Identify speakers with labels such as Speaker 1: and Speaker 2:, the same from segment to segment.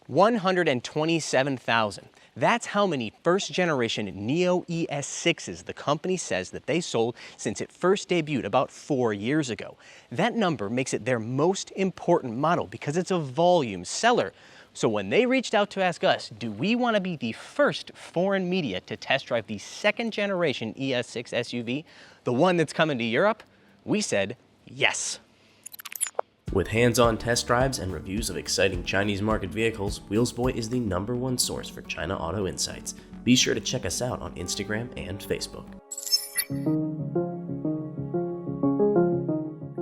Speaker 1: 127,000. That's how many first-generation NIO ES6s the company says that they sold since it first debuted about 4 years ago. That number makes it their most important model because it's a volume seller. So when they reached out to ask us, do we want to be the first foreign media to test drive the second-generation ES6 SUV, the one that's coming to Europe, we said yes.
Speaker 2: With hands-on test drives and reviews of exciting Chinese market vehicles, Wheelsboy is the #1 source for China auto insights. Be sure to check us out on Instagram and Facebook.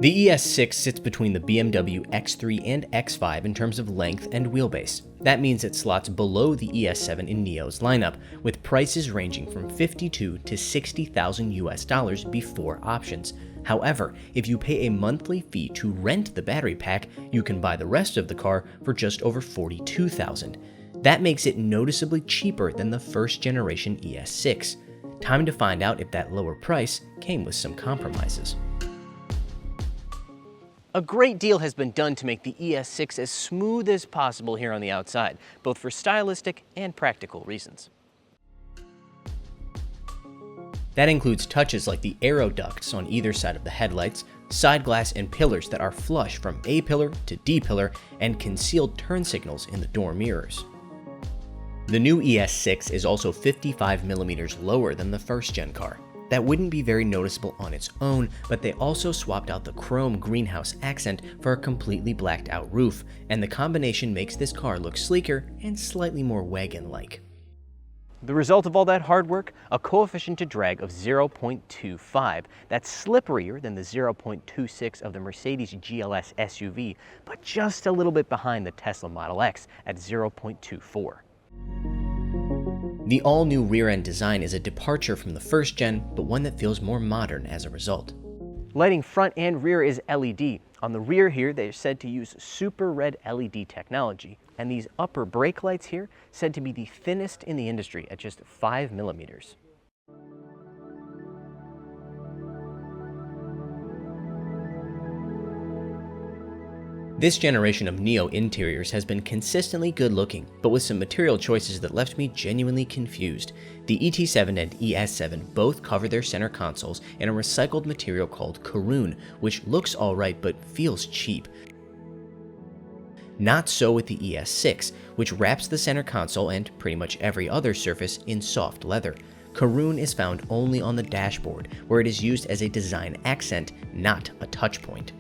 Speaker 1: The ES6 sits between the BMW X3 and X5 in terms of length and wheelbase. That means it slots below the ES7 in NIO's lineup, with prices ranging from $52,000 to $60,000 before options. However, if you pay a monthly fee to rent the battery pack, you can buy the rest of the car for just over $42,000. That makes it noticeably cheaper than the first generation ES6. Time to find out if that lower price came with some compromises. A great deal has been done to make the ES6 as smooth as possible here on the outside, both for stylistic and practical reasons. That includes touches like the aero ducts on either side of the headlights, side glass and pillars that are flush from A pillar to D pillar, and concealed turn signals in the door mirrors. The new ES6 is also 55mm lower than the first-gen car. That wouldn't be very noticeable on its own, but they also swapped out the chrome greenhouse accent for a completely blacked out roof, and the combination makes this car look sleeker and slightly more wagon-like. The result of all that hard work? A coefficient to drag of 0.25. That's slipperier than the 0.26 of the Mercedes GLS SUV, but just a little bit behind the Tesla Model X at 0.24. The all-new rear-end design is a departure from the first gen, but one that feels more modern as a result. Lighting front and rear is LED. On the rear here, they're said to use super red LED technology, and these upper brake lights here said to be the thinnest in the industry at just 5mm. This generation of NIO interiors has been consistently good looking, but with some material choices that left me genuinely confused. The ET7 and ES7 both cover their center consoles in a recycled material called Karoon, which looks alright but feels cheap. Not so with the ES6, which wraps the center console and pretty much every other surface in soft leather. Karoon is found only on the dashboard, where it is used as a design accent, not a touch point.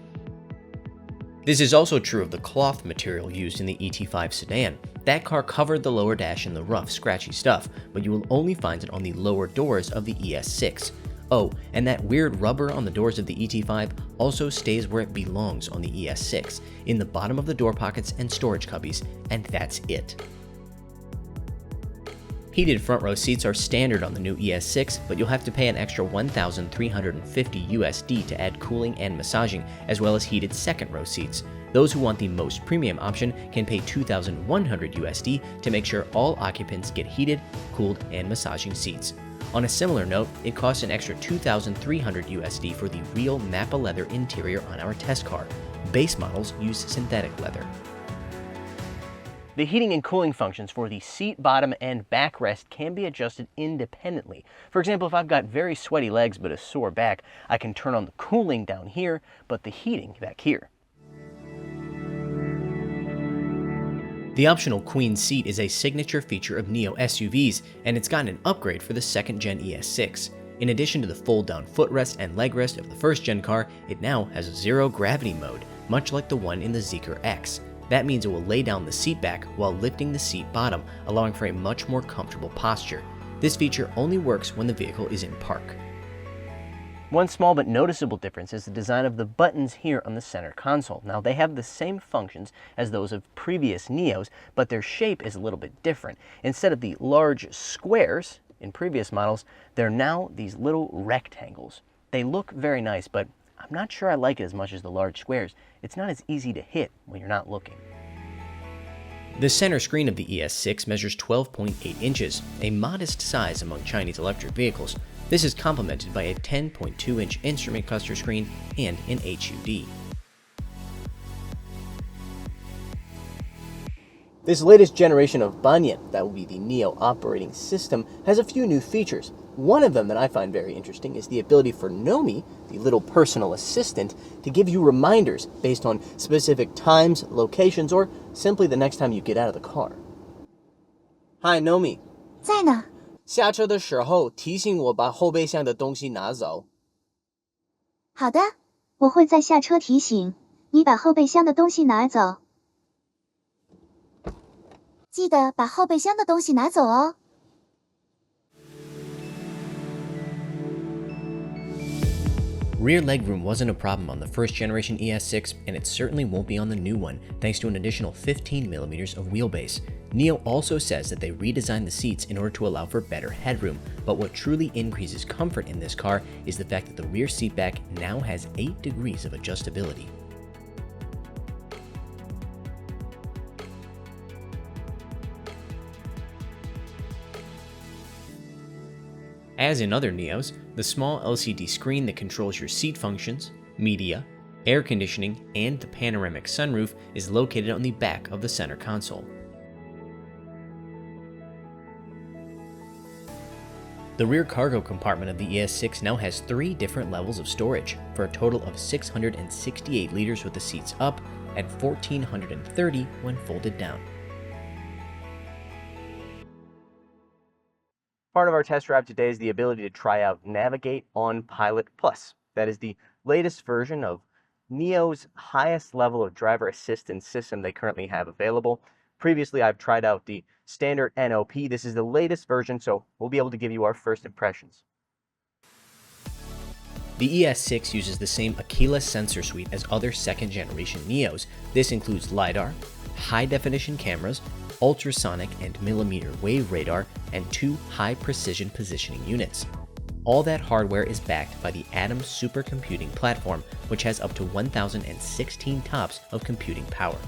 Speaker 1: This is also true of the cloth material used in the ET5 sedan. That car covered the lower dash in the rough, scratchy stuff, but you will only find it on the lower doors of the ES6. Oh, and that weird rubber on the doors of the ET5 also stays where it belongs on the ES6, in the bottom of the door pockets and storage cubbies, and that's it. Heated front row seats are standard on the new ES6, but you'll have to pay an extra $1,350 USD to add cooling and massaging, as well as heated second row seats. Those who want the most premium option can pay $2,100 USD to make sure all occupants get heated, cooled, and massaging seats. On a similar note, it costs an extra $2,300 USD for the real Mappa leather interior on our test car. Base models use synthetic leather. The heating and cooling functions for the seat, bottom, and backrest can be adjusted independently. For example, if I've got very sweaty legs but a sore back, I can turn on the cooling down here, but the heating back here. The optional queen seat is a signature feature of NIO SUVs, and it's gotten an upgrade for the second-gen ES6. In addition to the fold-down footrest and leg rest of the first-gen car, it now has a zero-gravity mode, much like the one in the Zeekr X. That means it will lay down the seat back while lifting the seat bottom, allowing for a much more comfortable posture. This feature only works when the vehicle is in park. One small but noticeable difference is the design of the buttons here on the center console. Now, they have the same functions as those of previous NIOs, but their shape is a little bit different. Instead of the large squares in previous models, they're now these little rectangles. They look very nice, but I'm not sure I like it as much as the large squares. It's not as easy to hit when you're not looking. The center screen of the ES6 measures 12.8 inches, a modest size among Chinese electric vehicles. This is complemented by a 10.2-inch instrument cluster screen and an HUD. This latest generation of Banyan, that will be the NIO operating system, has a few new features. One of them that I find very interesting is the ability for Nomi, the little personal assistant, to give you reminders based on specific times, locations, or simply the next time you get out of the car. Hi, Nomi.
Speaker 3: 在呢。
Speaker 1: 下车的时候提醒我把后备箱的东西拿走。
Speaker 3: 好的，我会在下车提醒你把后备箱的东西拿走。记得把后备箱的东西拿走哦。
Speaker 1: Rear legroom wasn't a problem on the first generation ES6, and it certainly won't be on the new one, thanks to an additional 15mm of wheelbase. NIO also says that they redesigned the seats in order to allow for better headroom, but what truly increases comfort in this car is the fact that the rear seatback now has 8 degrees of adjustability. As in other NIOs, the small LCD screen that controls your seat functions, media, air conditioning, and the panoramic sunroof is located on the back of the center console. The rear cargo compartment of the ES6 now has 3 different levels of storage, for a total of 668 liters with the seats up and 1,430 when folded down. Part of our test drive today is the ability to try out Navigate on Pilot Plus. That is the latest version of NIO's highest level of driver assistance system they currently have available. Previously, I've tried out the standard NOP. This is the latest version, so we'll be able to give you our first impressions. The ES6 uses the same Aquila sensor suite as other second-generation NIOs. This includes LiDAR, high-definition cameras, ultrasonic and millimeter wave radar, and 2 high-precision positioning units. All that hardware is backed by the Atom supercomputing platform, which has up to 1,016 TOPS of computing power.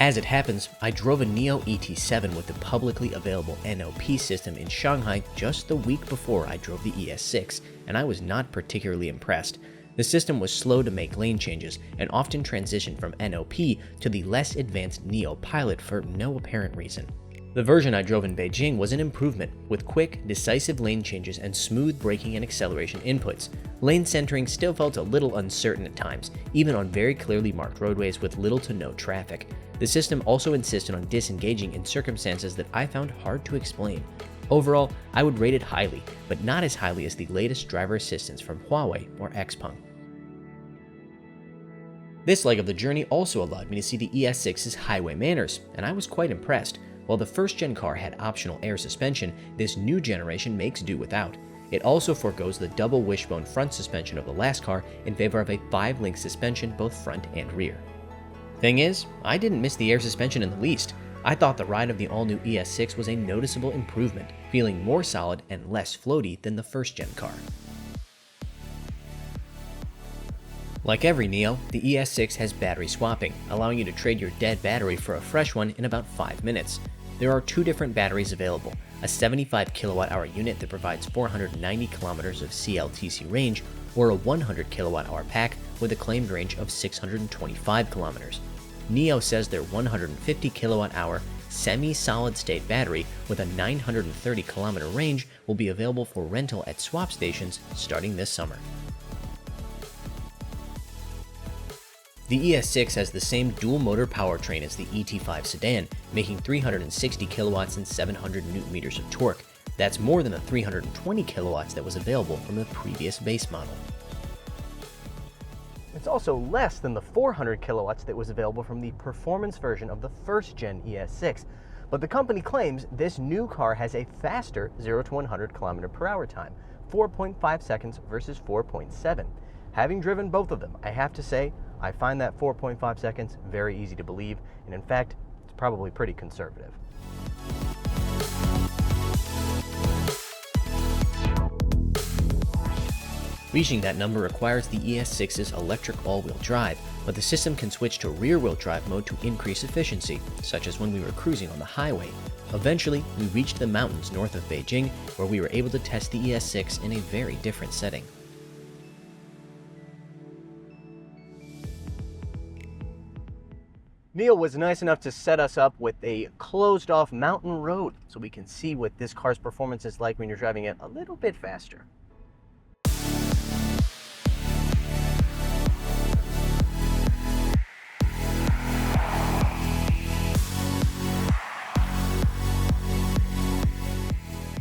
Speaker 1: As it happens, I drove a NIO ET7 with the publicly available NOP system in Shanghai just the week before I drove the ES6, and I was not particularly impressed. The system was slow to make lane changes and often transitioned from NOP to the less advanced NIO Pilot for no apparent reason. The version I drove in Beijing was an improvement, with quick, decisive lane changes and smooth braking and acceleration inputs. Lane centering still felt a little uncertain at times, even on very clearly marked roadways with little to no traffic. The system also insisted on disengaging in circumstances that I found hard to explain. Overall, I would rate it highly, but not as highly as the latest driver assistance from Huawei or Xpeng. This leg of the journey also allowed me to see the ES6's highway manners, and I was quite impressed. While the first-gen car had optional air suspension, this new generation makes do without. It also forgoes the double wishbone front suspension of the last car in favor of a 5-link suspension both front and rear. Thing is, I didn't miss the air suspension in the least. I thought the ride of the all-new ES6 was a noticeable improvement, feeling more solid and less floaty than the first-gen car. Like every NIO, the ES6 has battery swapping, allowing you to trade your dead battery for a fresh one in about 5 minutes. There are 2 different batteries available, a 75 kWh unit that provides 490 kilometers of CLTC range, or a 100 kWh pack with a claimed range of 625 kilometers. NIO says their 150 kWh semi-solid-state battery with a 930 kilometer range will be available for rental at swap stations starting this summer. The ES6 has the same dual-motor powertrain as the ET5 sedan, making 360 kilowatts and 700 newton-meters of torque. That's more than the 320 kilowatts that was available from the previous base model. It's also less than the 400 kilowatts that was available from the performance version of the first-gen ES6, but the company claims this new car has a faster 0 to 100 km per hour time, 4.5 seconds versus 4.7. Having driven both of them, I have to say, I find that 4.5 seconds very easy to believe, and in fact, it's probably pretty conservative. Reaching that number requires the ES6's electric all-wheel drive, but the system can switch to rear-wheel drive mode to increase efficiency, such as when we were cruising on the highway. Eventually, we reached the mountains north of Beijing, where we were able to test the ES6 in a very different setting. NIO was nice enough to set us up with a closed off mountain road so we can see what this car's performance is like when you're driving it a little bit faster.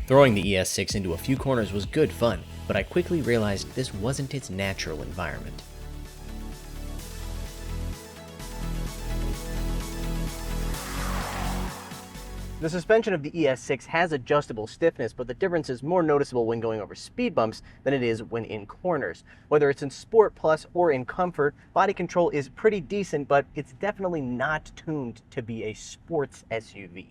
Speaker 1: Throwing the ES6 into a few corners was good fun, but I quickly realized this wasn't its natural environment. The suspension of the ES6 has adjustable stiffness, but the difference is more noticeable when going over speed bumps than it is when in corners. Whether it's in Sport Plus or in Comfort, body control is pretty decent, but it's definitely not tuned to be a sports SUV.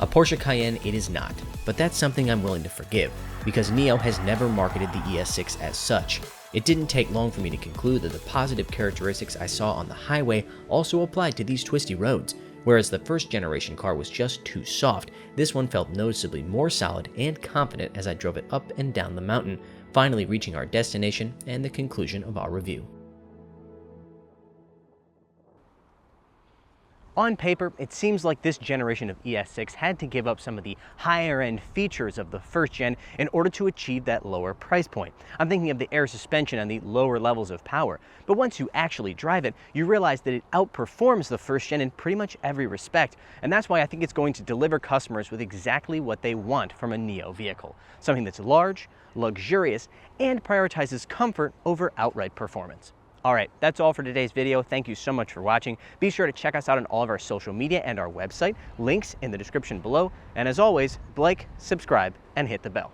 Speaker 1: A Porsche Cayenne it is not, but that's something I'm willing to forgive, because NIO has never marketed the ES6 as such. It didn't take long for me to conclude that the positive characteristics I saw on the highway also applied to these twisty roads. Whereas the first generation car was just too soft, this one felt noticeably more solid and confident as I drove it up and down the mountain, finally reaching our destination and the conclusion of our review. On paper, it seems like this generation of ES6 had to give up some of the higher end features of the first gen in order to achieve that lower price point. I'm thinking of the air suspension and the lower levels of power. But once you actually drive it, you realize that it outperforms the first gen in pretty much every respect. And that's why I think it's going to deliver customers with exactly what they want from a NIO vehicle. Something that's large, luxurious, and prioritizes comfort over outright performance. All right, that's all for today's video. Thank you so much for watching. Be sure to check us out on all of our social media and our website. Links in the description below. And as always, like, subscribe, and hit the bell.